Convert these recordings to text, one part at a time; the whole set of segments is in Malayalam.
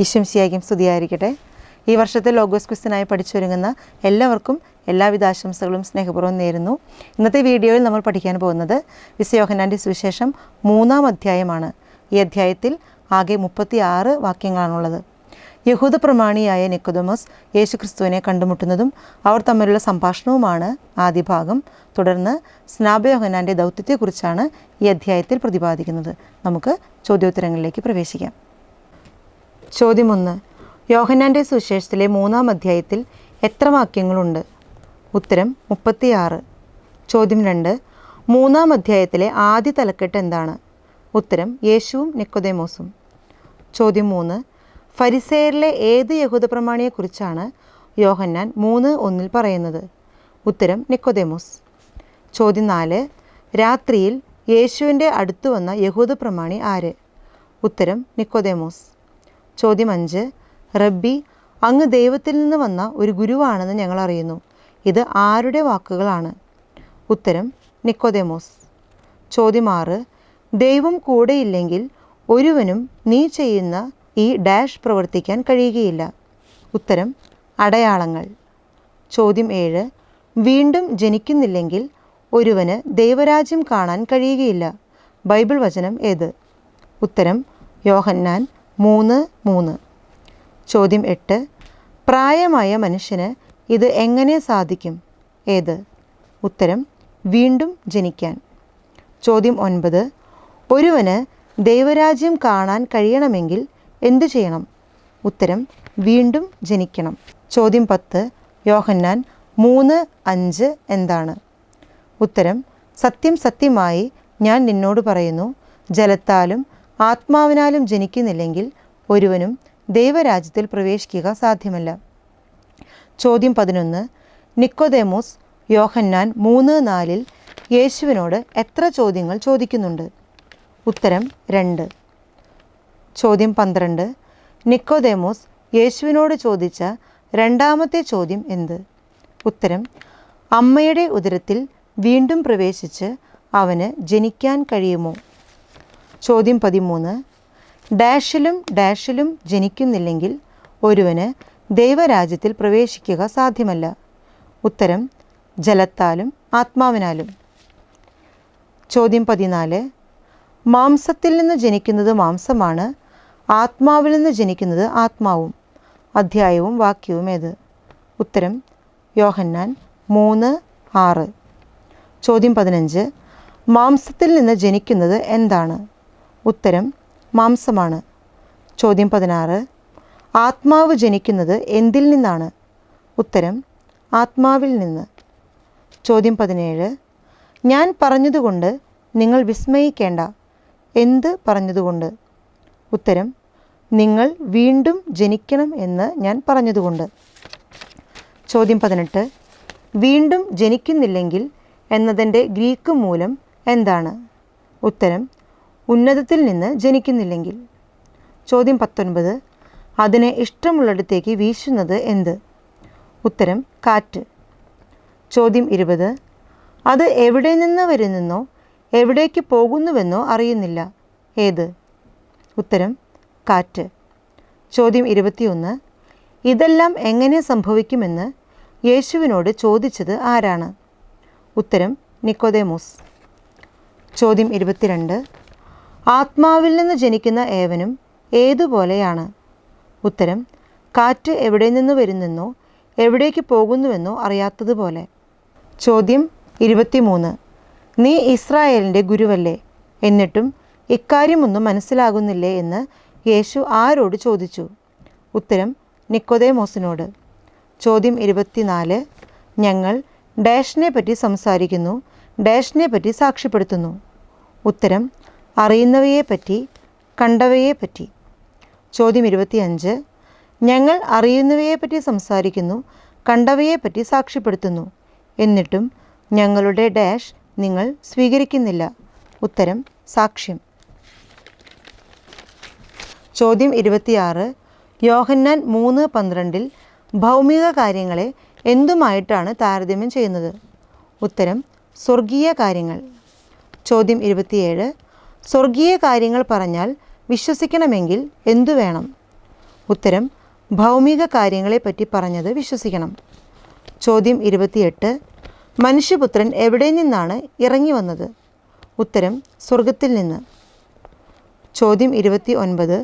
ഈശംസിയായിരിക്കും സ്തുതിയായിരിക്കട്ടെ. ഈ വർഷത്തെ ലോഗോസ് ക്വിസിനായി പഠിച്ചൊരുങ്ങുന്ന എല്ലാവർക്കും എല്ലാവിധ ആശംസകളും സ്നേഹപൂർവ്വം നേരുന്നു. ഇന്നത്തെ വീഡിയോയിൽ നമ്മൾ പഠിക്കാൻ പോകുന്നത് വിശുദ്ധ യോഹന്നാൻ്റെ സുവിശേഷം 3-ാം അധ്യായമാണ്. ഈ അധ്യായത്തിൽ ആകെ 36 വാക്യങ്ങളാണുള്ളത്. യഹൂദ പ്രമാണിയായ നിക്കോദെമോസ് യേശുക്രിസ്തുവിനെ കണ്ടുമുട്ടുന്നതും അവർ തമ്മിലുള്ള സംഭാഷണവുമാണ് ആദ്യ ഭാഗം. തുടർന്ന് സ്നാപക യോഹന്നാൻ്റെ ദൗത്യത്തെക്കുറിച്ചാണ് ഈ അധ്യായത്തിൽ പ്രതിപാദിക്കുന്നത്. നമുക്ക് ചോദ്യോത്തരങ്ങളിലേക്ക് പ്രവേശിക്കാം. ചോദ്യം 1. യോഹന്നാൻ്റെ സുവിശേഷത്തിലെ 3-ാം അധ്യായത്തിൽ എത്ര വാക്യങ്ങളുണ്ട്? ഉത്തരം 36. ചോദ്യം 2. 3-ാം അധ്യായത്തിലെ ആദ്യ തലക്കെട്ട് എന്താണ്? ഉത്തരം യേശുവും നിക്കോദെമോസും. ചോദ്യം 3. ഫരിസേയരിലെ ഏത് യഹൂദ പ്രമാണിയെക്കുറിച്ചാണ് യോഹന്നാൻ 3:1 പറയുന്നത്? ഉത്തരം നിക്കോദെമോസ്. ചോദ്യം 4. രാത്രിയിൽ യേശുവിൻ്റെ അടുത്ത് വന്ന യഹൂദ പ്രമാണി ആര്? ഉത്തരം നിക്കോദെമോസ്. ചോദ്യം 5. റബ്ബി, അങ്ങ് ദൈവത്തിൽ നിന്ന് വന്ന ഒരു ഗുരുവാണെന്ന് ഞങ്ങൾ അറിയുന്നു. ഇത് ആരുടെ വാക്കുകളാണ്? ഉത്തരം നിക്കോദെമോസ്. ചോദ്യം 6. ദൈവം കൂടെയില്ലെങ്കിൽ ഒരുവനും നീ ചെയ്യുന്ന ഈ ഡാഷ് പ്രവർത്തിക്കാൻ കഴിയുകയില്ല. ഉത്തരം അടയാളങ്ങൾ. ചോദ്യം 7. വീണ്ടും ജനിക്കുന്നില്ലെങ്കിൽ ഒരുവന് ദൈവരാജ്യം കാണാൻ കഴിയുകയില്ല. ബൈബിൾ വചനം ഏത്? ഉത്തരം യോഹന്നാൻ 3:3. ചോദ്യം 8. പ്രായമായ മനുഷ്യന് ഇത് എങ്ങനെ സാധിക്കും? ഏത്? ഉത്തരം വീണ്ടും ജനിക്കാൻ. ചോദ്യം 9. ഒരുവന് ദൈവരാജ്യം കാണാൻ കഴിയണമെങ്കിൽ എന്തു ചെയ്യണം? ഉത്തരം വീണ്ടും ജനിക്കണം. ചോദ്യം 10. യോഹന്നാൻ 3:5 എന്താണ്? ഉത്തരം സത്യം സത്യമായി ഞാൻ നിന്നോട് പറയുന്നു, ജലത്താലും ആത്മാവിനാലും ജനിക്കുന്നില്ലെങ്കിൽ ഒരുവനും ദൈവരാജ്യത്തിൽ പ്രവേശിക്കുക സാധ്യമല്ല. ചോദ്യം 11. നിക്കോദെമോസ് യോഹന്നാൻ 3:4 യേശുവിനോട് എത്ര ചോദ്യങ്ങൾ ചോദിക്കുന്നുണ്ട്? ഉത്തരം 2. ചോദ്യം 12. നിക്കോദെമോസ് യേശുവിനോട് ചോദിച്ച രണ്ടാമത്തെ ചോദ്യം എന്ത്? ഉത്തരം അമ്മയുടെ ഉദരത്തിൽ വീണ്ടും പ്രവേശിച്ച് അവന് ജനിക്കാൻ കഴിയുമോ? ചോദ്യം 13. ഡാഷിലും ജനിക്കുന്നില്ലെങ്കിൽ ഒരുവന് ദൈവരാജ്യത്തിൽ പ്രവേശിക്കുക സാധ്യമല്ല. ഉത്തരം ജലത്താലും ആത്മാവിനാലും. ചോദ്യം 14. മാംസത്തിൽ നിന്ന് ജനിക്കുന്നത് മാംസമാണ്, ആത്മാവിൽ നിന്ന് ജനിക്കുന്നത് ആത്മാവും. അധ്യായവും വാക്യവും ഏത്? ഉത്തരം യോഹന്നാൻ 3:6. ചോദ്യം 15. മാംസത്തിൽ നിന്ന് ജനിക്കുന്നത് എന്താണ്? ഉത്തരം മാംസമാണ്. ചോദ്യം 16. ആത്മാവ് ജനിക്കുന്നത് എന്തിൽ നിന്നാണ്? ഉത്തരം ആത്മാവിൽ നിന്ന്. ചോദ്യം 17. ഞാൻ പറഞ്ഞതുകൊണ്ട് നിങ്ങൾ വിസ്മയിക്കേണ്ട. എന്ത് പറഞ്ഞതുകൊണ്ട്? ഉത്തരം നിങ്ങൾ വീണ്ടും ജനിക്കണം എന്ന് ഞാൻ പറഞ്ഞതുകൊണ്ട്. ചോദ്യം 18. വീണ്ടും ജനിക്കുന്നില്ലെങ്കിൽ എന്നതിൻ്റെ ഗ്രീക്ക് മൂലം എന്താണ്? ഉത്തരം ഉന്നതത്തിൽ നിന്ന് ജനിക്കുന്നില്ലെങ്കിൽ. ചോദ്യം 19. അതിനെ ഇഷ്ടമുള്ളിടത്തേക്ക് വീശുന്നത് എന്ത്? ഉത്തരം കാറ്റ്. ചോദ്യം 20. അത് എവിടെ നിന്ന് വരുന്നെന്നോ എവിടേക്ക് പോകുന്നുവെന്നോ അറിയുന്നില്ല. ഏത്? ഉത്തരം കാറ്റ്. ചോദ്യം 21. ഇതെല്ലാം എങ്ങനെ സംഭവിക്കുമെന്ന് യേശുവിനോട് ചോദിച്ചത് ആരാണ്? ഉത്തരം നിക്കോദെമോസ്. ചോദ്യം 22. ആത്മാവിൽ നിന്ന് ജനിക്കുന്ന ഏവനും ഏതുപോലെയാണ്? ഉത്തരം കാറ്റ് എവിടെ നിന്ന് വരുന്നെന്നോ എവിടേക്ക് പോകുന്നുവെന്നോ അറിയാത്തതുപോലെ. ചോദ്യം 23. നീ ഇസ്രായേലിൻ്റെ ഗുരുവല്ലേ, എന്നിട്ടും ഇക്കാര്യമൊന്നും മനസ്സിലാകുന്നില്ലേ എന്ന് യേശു ആരോട് ചോദിച്ചു? ഉത്തരം നിക്കോദെമോസിനോട്. ചോദ്യം 24. ഞങ്ങൾ ഡാഷിനെ പറ്റി സംസാരിക്കുന്നു, ഡാഷിനെ പറ്റി സാക്ഷ്യപ്പെടുത്തുന്നു. ഉത്തരം അറിയുന്നവയെപ്പറ്റി, കണ്ടവയെപ്പറ്റി. ചോദ്യം 25. ഞങ്ങൾ അറിയുന്നവയെപ്പറ്റി സംസാരിക്കുന്നു, കണ്ടവയെപ്പറ്റി സാക്ഷ്യപ്പെടുത്തുന്നു. എന്നിട്ടും ഞങ്ങളുടെ ഡാഷ് നിങ്ങൾ സ്വീകരിക്കുന്നില്ല. ഉത്തരം സാക്ഷ്യം. ചോദ്യം 26. യോഹന്നാൻ 3:12 ഭൗമിക കാര്യങ്ങളെ എന്തുമായിട്ടാണ് താരതമ്യം ചെയ്യുന്നത്? ഉത്തരം സ്വർഗീയ കാര്യങ്ങൾ. ചോദ്യം 27. സ്വർഗീയ കാര്യങ്ങൾ പറഞ്ഞാൽ വിശ്വസിക്കണമെങ്കിൽ എന്തു വേണം? ഉത്തരം ഭൗമിക കാര്യങ്ങളെപ്പറ്റി പറഞ്ഞത് വിശ്വസിക്കണം. ചോദ്യം 28. മനുഷ്യപുത്രൻ എവിടെ നിന്നാണ് ഇറങ്ങി വന്നത്? ഉത്തരം സ്വർഗത്തിൽ നിന്ന്. ചോദ്യം 29.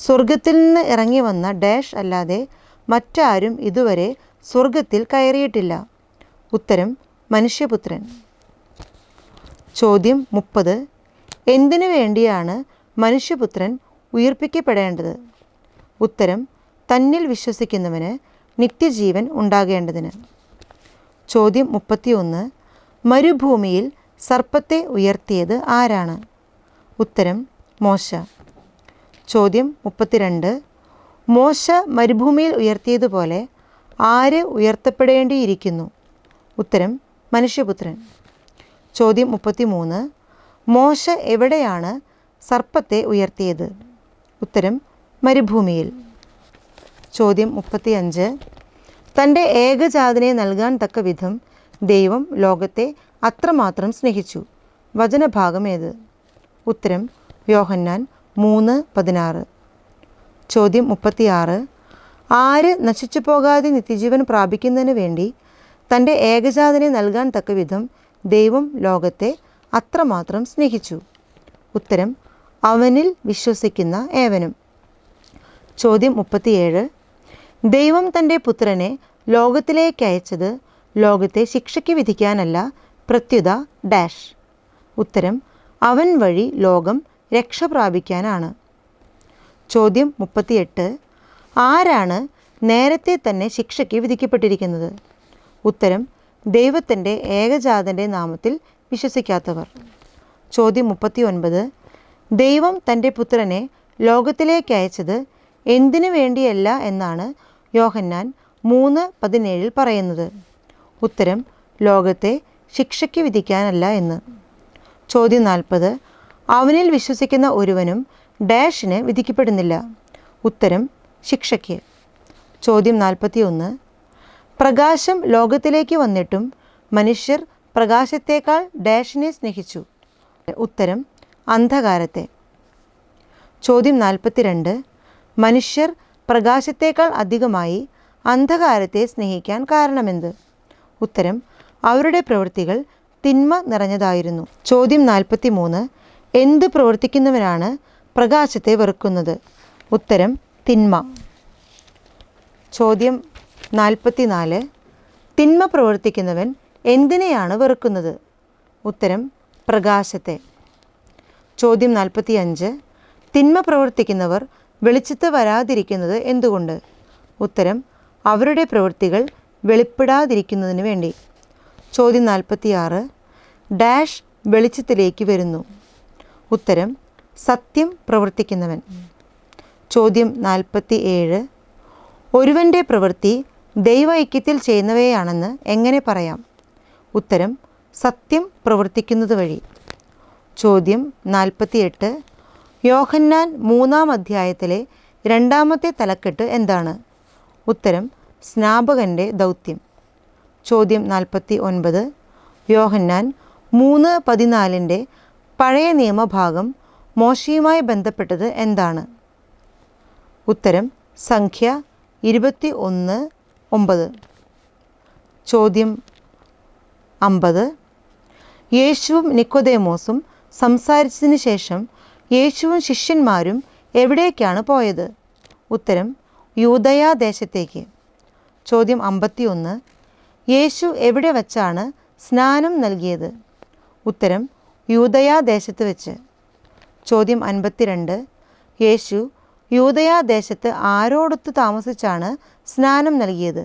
സ്വർഗത്തിൽ നിന്ന് ഇറങ്ങി വന്ന ഡാഷ് അല്ലാതെ മറ്റാരും ഇതുവരെ സ്വർഗത്തിൽ കയറിയിട്ടില്ല. ഉത്തരം മനുഷ്യപുത്രൻ. ചോദ്യം 30. എന്തിനു വേണ്ടിയാണ് മനുഷ്യപുത്രൻ ഉയിർപ്പിക്കപ്പെടേണ്ടത്? ഉത്തരം തന്നിൽ വിശ്വസിക്കുന്നവന് നിത്യജീവൻ ഉണ്ടാകേണ്ടതിന്. ചോദ്യം 31. മരുഭൂമിയിൽ സർപ്പത്തെ ഉയർത്തിയത് ആരാണ്? ഉത്തരം മോശ. ചോദ്യം 32. മോശ മരുഭൂമിയിൽ ഉയർത്തിയതുപോലെ ആര് ഉയർത്തപ്പെടേണ്ടിയിരിക്കുന്നു? ഉത്തരം മനുഷ്യപുത്രൻ. ചോദ്യം 33. മോശ എവിടെയാണ് സർപ്പത്തെ ഉയർത്തിയത്? ഉത്തരം മരുഭൂമിയിൽ. ചോദ്യം 35. തൻ്റെ ഏകജാതനെ നൽകാൻ തക്ക വിധം ദൈവം ലോകത്തെ അത്രമാത്രം സ്നേഹിച്ചു. വചനഭാഗം ഏത്? ഉത്തരം യോഹന്നാൻ 3:16. ചോദ്യം 36. ആര് നശിച്ചു പോകാതെ നിത്യജീവൻ പ്രാപിക്കുന്നതിന് വേണ്ടി തൻ്റെ ഏകജാതനെ നൽകാൻ തക്ക വിധം ദൈവം ലോകത്തെ അത്രമാത്രം സ്നേഹിച്ചു? ഉത്തരം അവനിൽ വിശ്വസിക്കുന്ന ഏവനും. ചോദ്യം 37. ദൈവം തൻ്റെ പുത്രനെ ലോകത്തിലേക്ക് അയച്ചത് ലോകത്തെ ശിക്ഷയ്ക്ക് വിധിക്കാനല്ല, പ്രത്യുത ഡാഷ്. ഉത്തരം അവൻ വഴി ലോകം രക്ഷ പ്രാപിക്കാനാണ്. ചോദ്യം 38. ആരാണ് നേരത്തെ തന്നെ ശിക്ഷയ്ക്ക് വിധിക്കപ്പെട്ടിരിക്കുന്നത്? ഉത്തരം ദൈവത്തിൻ്റെ ഏകജാതൻ്റെ നാമത്തിൽ വിശ്വസിക്കാത്തവർ. ചോദ്യം 39. ദൈവം തൻ്റെ പുത്രനെ ലോകത്തിലേക്ക് അയച്ചത് എന്തിനു വേണ്ടിയല്ല എന്നാണ് യോഹന്നാൻ 3:17 പറയുന്നത്? ഉത്തരം ലോകത്തെ ശിക്ഷയ്ക്ക് വിധിക്കാനല്ല എന്ന്. ചോദ്യം 40. അവനിൽ വിശ്വസിക്കുന്ന ഒരുവനും ഡാഷിന് വിധിക്കപ്പെടുന്നില്ല. ഉത്തരം ശിക്ഷയ്ക്ക്. ചോദ്യം 41. പ്രകാശം ലോകത്തിലേക്ക് വന്നിട്ടും മനുഷ്യർ പ്രകാശത്തേക്കാൾ ഡാഷിനെ സ്നേഹിച്ചു. ഉത്തരം അന്ധകാരത്തെ. ചോദ്യം 42. മനുഷ്യർ പ്രകാശത്തേക്കാൾ അധികമായി അന്ധകാരത്തെ സ്നേഹിക്കാൻ കാരണമെന്ത്? ഉത്തരം അവരുടെ പ്രവൃത്തികൾ തിന്മ നിറഞ്ഞതായിരുന്നു. ചോദ്യം 43. എന്ത് പ്രവർത്തിക്കുന്നവനാണ് പ്രകാശത്തെ വെറുക്കുന്നത്? ഉത്തരം തിന്മ. ചോദ്യം 44. തിന്മ പ്രവർത്തിക്കുന്നവൻ എന്തിനെയാണ് വെറുക്കുന്നത്? ഉത്തരം പ്രകാശത്തെ. ചോദ്യം 45. തിന്മ പ്രവർത്തിക്കുന്നവർ വെളിച്ചത്ത് വരാതിരിക്കുന്നത് എന്തുകൊണ്ട്? ഉത്തരം അവരുടെ പ്രവൃത്തികൾ വെളിപ്പെടാതിരിക്കുന്നതിന് വേണ്ടി. ചോദ്യം 46. ഡാഷ് വെളിച്ചത്തിലേക്ക് വരുന്നു. ഉത്തരം സത്യം പ്രവർത്തിക്കുന്നവൻ. ചോദ്യം 47. ഒരുവൻ്റെ പ്രവൃത്തി ദൈവ ഐക്യത്തിൽ ചെയ്യുന്നവയാണെന്ന് എങ്ങനെ പറയാം? ഉത്തരം സത്യം പ്രവർത്തിക്കുന്നത് വഴി. ചോദ്യം 48. യോഹന്നാൻ 3-ാം അധ്യായത്തിലെ 2-ാമത്തെ തലക്കെട്ട് എന്താണ്? ഉത്തരം സ്നാപകൻ്റെ ദൗത്യം. ചോദ്യം 49. യോഹന്നാൻ 3:14 പഴയ നിയമഭാഗം മോശയുമായി ബന്ധപ്പെട്ടത് എന്താണ്? ഉത്തരം സംഖ്യ 21:9. ചോദ്യം 50. യേശുവും നിക്കോദേമോസും സംസാരിച്ചതിന് ശേഷം യേശുവും ശിഷ്യന്മാരും എവിടേക്കാണ് പോയത്? ഉത്തരം യൂദയാ ദേശത്തേക്ക്. ചോദ്യം 51. യേശു എവിടെ വച്ചാണ് സ്നാനം നൽകിയത്? ഉത്തരം യൂദയാ ദേശത്ത് വെച്ച്. ചോദ്യം 52. യേശു യൂദയാ ദേശത്ത് ആരോടൊത്ത് താമസിച്ചാണ് സ്നാനം നൽകിയത്?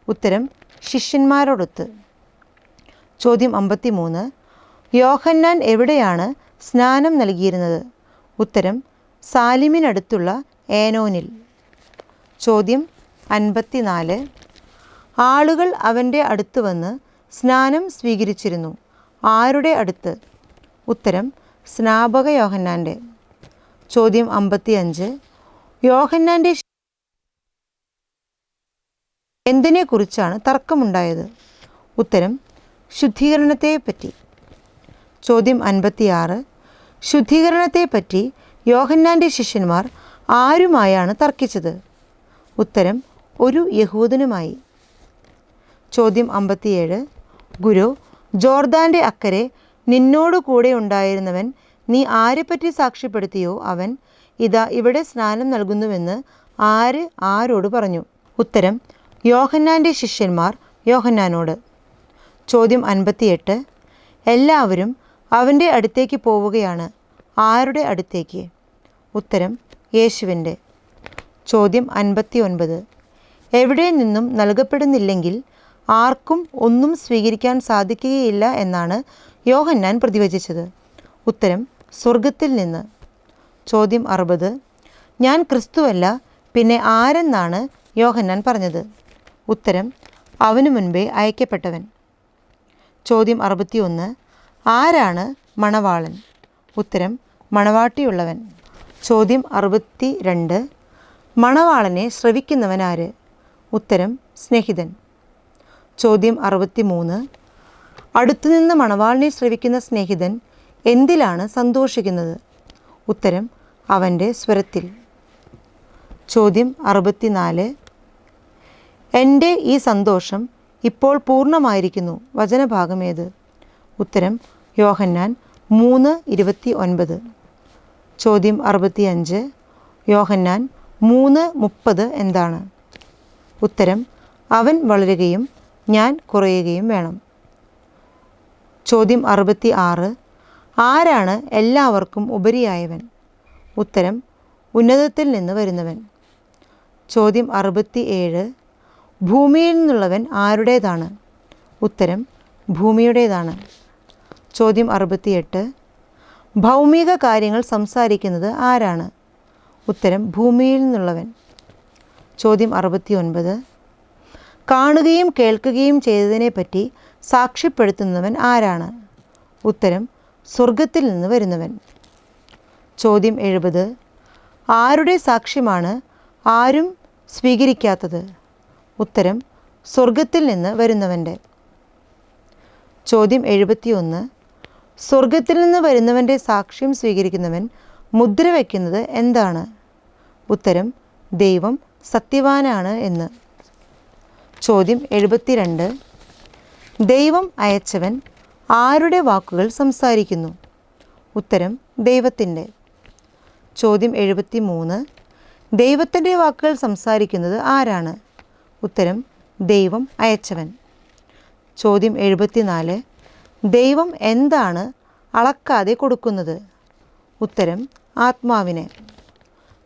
ഉത്തരം ശിഷ്യന്മാരോടൊത്ത്. ചോദ്യം 53. യോഹന്നാൻ എവിടെയാണ് സ്നാനം നൽകിയിരുന്നത്? ഉത്തരം സാലിമിനടുത്തുള്ള ഏനോനിൽ. ചോദ്യം 54. ആളുകൾ അവൻ്റെ അടുത്ത് വന്ന് സ്നാനം സ്വീകരിച്ചിരുന്നു. ആരുടെ അടുത്ത്? ഉത്തരം സ്നാപക യോഹന്നാൻ്റെ. ചോദ്യം 55. യോഹന്നാൻ്റെ എന്തിനെക്കുറിച്ചാണ് തർക്കമുണ്ടായത്? ഉത്തരം ശുദ്ധീകരണത്തെപ്പറ്റി. ചോദ്യം 56. ശുദ്ധീകരണത്തെപ്പറ്റി യോഹന്നാൻ്റെ ശിഷ്യന്മാർ ആരുമായാണ് തർക്കിച്ചത്? ഉത്തരം ഒരു യഹൂദനുമായി. ചോദ്യം 57. ഗുരു, ജോർദാൻ്റെ അക്കരെ നിന്നോട് കൂടെ ഉണ്ടായിരുന്നവൻ നീ ആരെപ്പറ്റി സാക്ഷ്യപ്പെടുത്തിയോ അവൻ ഇതാ ഇവിടെ സ്നാനം നൽകുന്നുവെന്ന് ആരോട് പറഞ്ഞു? ഉത്തരം യോഹന്നാൻ്റെ ശിഷ്യന്മാർ യോഹന്നാനോട്. ചോദ്യം 58. എല്ലാവരും അവൻ്റെ അടുത്തേക്ക് പോവുകയാണ്. ആരുടെ അടുത്തേക്ക്? ഉത്തരം യേശുവിൻ്റെ. ചോദ്യം 59. എവിടെ നിന്നും നൽകപ്പെടുന്നില്ലെങ്കിൽ ആർക്കും ഒന്നും സ്വീകരിക്കാൻ സാധിക്കുകയില്ല എന്നാണ് യോഹന്നാൻ പ്രതിവചിച്ചത്? ഉത്തരം സ്വർഗത്തിൽ നിന്ന്. ചോദ്യം 60. ഞാൻ ക്രിസ്തുവല്ല പിന്നെ ആരെന്നാണ് യോഹന്നാൻ പറഞ്ഞത്? ഉത്തരം അവനു മുൻപേ അയക്കപ്പെട്ടവൻ. ചോദ്യം 61. ആരാണ് മണവാളൻ? ഉത്തരം മണവാട്ടിയുള്ളവൻ. ചോദ്യം 62. മണവാളനെ ശ്രവിക്കുന്നവൻ ആര്? ഉത്തരം സ്നേഹിതൻ. ചോദ്യം 63. അടുത്തുനിന്ന് മണവാളിനെ ശ്രവിക്കുന്ന സ്നേഹിതൻ എന്തിലാണ് സന്തോഷിക്കുന്നത്? ഉത്തരം അവൻ്റെ സ്വരത്തിൽ. ചോദ്യം 64. എൻ്റെ ഈ സന്തോഷം ഇപ്പോൾ പൂർണ്ണമായിരിക്കുന്നു വചനഭാഗം ഏത്? ഉത്തരം യോഹന്നാൻ 3:29. ചോദ്യം 65. യോഹന്നാൻ 3:30 എന്താണ്? ഉത്തരം അവൻ വളരുകയും ഞാൻ കുറയുകയും വേണം. ചോദ്യം 66. ആരാണ് എല്ലാവർക്കും ഉപരിയായവൻ? ഉത്തരം ഉന്നതത്തിൽ നിന്ന് വരുന്നവൻ. ചോദ്യം 67. ഭൂമിയിൽ നിന്നുള്ളവൻ ആരുടേതാണ്? ഉത്തരം ഭൂമിയുടേതാണ്. ചോദ്യം 68. ഭൗമിക കാര്യങ്ങൾ സംസാരിക്കുന്നത് ആരാണ്? ഉത്തരം ഭൂമിയിൽ നിന്നുള്ളവൻ. ചോദ്യം 69. കാണുകയും കേൾക്കുകയും ചെയ്തതിനെപ്പറ്റി സാക്ഷ്യപ്പെടുത്തുന്നവൻ ആരാണ്? ഉത്തരം സ്വർഗത്തിൽ നിന്ന് വരുന്നവൻ. ചോദ്യം 70. ആരുടെ സാക്ഷ്യമാണ് ആരും സ്വീകരിക്കാത്തത്? ഉത്തരം സ്വർഗത്തിൽ നിന്ന് വരുന്നവൻ്റെ. ചോദ്യം 71. സ്വർഗത്തിൽ നിന്ന് വരുന്നവൻ്റെ സാക്ഷ്യം സ്വീകരിക്കുന്നവൻ മുദ്ര വയ്ക്കുന്നത് എന്താണ്? ഉത്തരം ദൈവം സത്യവാനാണ് എന്ന്. ചോദ്യം 72. ദൈവം അയച്ചവൻ ആരുടെ വാക്കുകൾ സംസാരിക്കുന്നു? ഉത്തരം ദൈവത്തിൻ്റെ. ചോദ്യം 73. ദൈവത്തിൻ്റെ വാക്കുകൾ സംസാരിക്കുന്നത് ആരാണ്? ഉത്തരം ദൈവം അയച്ചവൻ. ചോദ്യം 74. ദൈവം എന്താണ് അളക്കാതെ കൊടുക്കുന്നത്? ഉത്തരം ആത്മാവിനെ.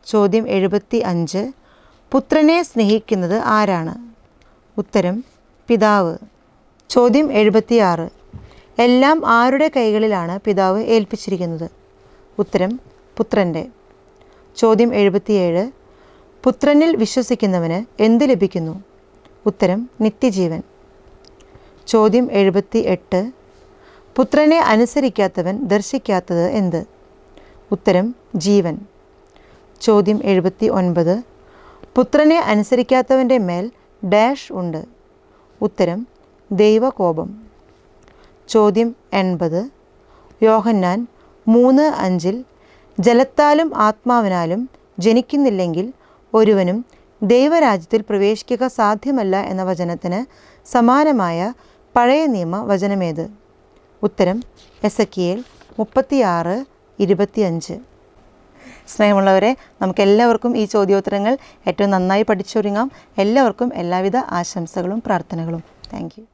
ചോദ്യം 75. പുത്രനെ സ്നേഹിക്കുന്നത് ആരാണ്? ഉത്തരം പിതാവ്. ചോദ്യം 76. എല്ലാം ആരുടെ കൈകളിലാണ് പിതാവ് ഏൽപ്പിച്ചിരിക്കുന്നത്? ഉത്തരം പുത്രൻ്റെ. ചോദ്യം 77. പുത്രനിൽ വിശ്വസിക്കുന്നവന് എന്ത് ലഭിക്കുന്നു? ഉത്തരം നിത്യജീവൻ. ചോദ്യം 78. പുത്രനെ അനുസരിക്കാത്തവൻ ദർശിക്കാത്തത് എന്ത്? ഉത്തരം ജീവൻ. ചോദ്യം 79. പുത്രനെ അനുസരിക്കാത്തവൻ്റെ മേൽ ഡാഷ് ഉണ്ട്? ഉത്തരം ദൈവകോപം. ചോദ്യം 80. യോഹന്നാൻ 3:5 ജലത്താലും ആത്മാവിനാലും ജനിക്കുന്നില്ലെങ്കിൽ ഒരുവനും ദൈവരാജ്യത്തിൽ പ്രവേശിക്കുക സാധ്യമല്ല എന്ന വചനത്തിന് സമാനമായ പഴയ നിയമ വചനമേത്? ഉത്തരം എസെക്കിയേൽ 36:25. സ്നേഹമുള്ളവരെ, നമുക്കെല്ലാവർക്കും ഈ ചോദ്യോത്തരങ്ങൾ ഏറ്റവും നന്നായി പഠിച്ചൊരുങ്ങാം. എല്ലാവർക്കും എല്ലാവിധ ആശംസകളും പ്രാർത്ഥനകളും. Thank you.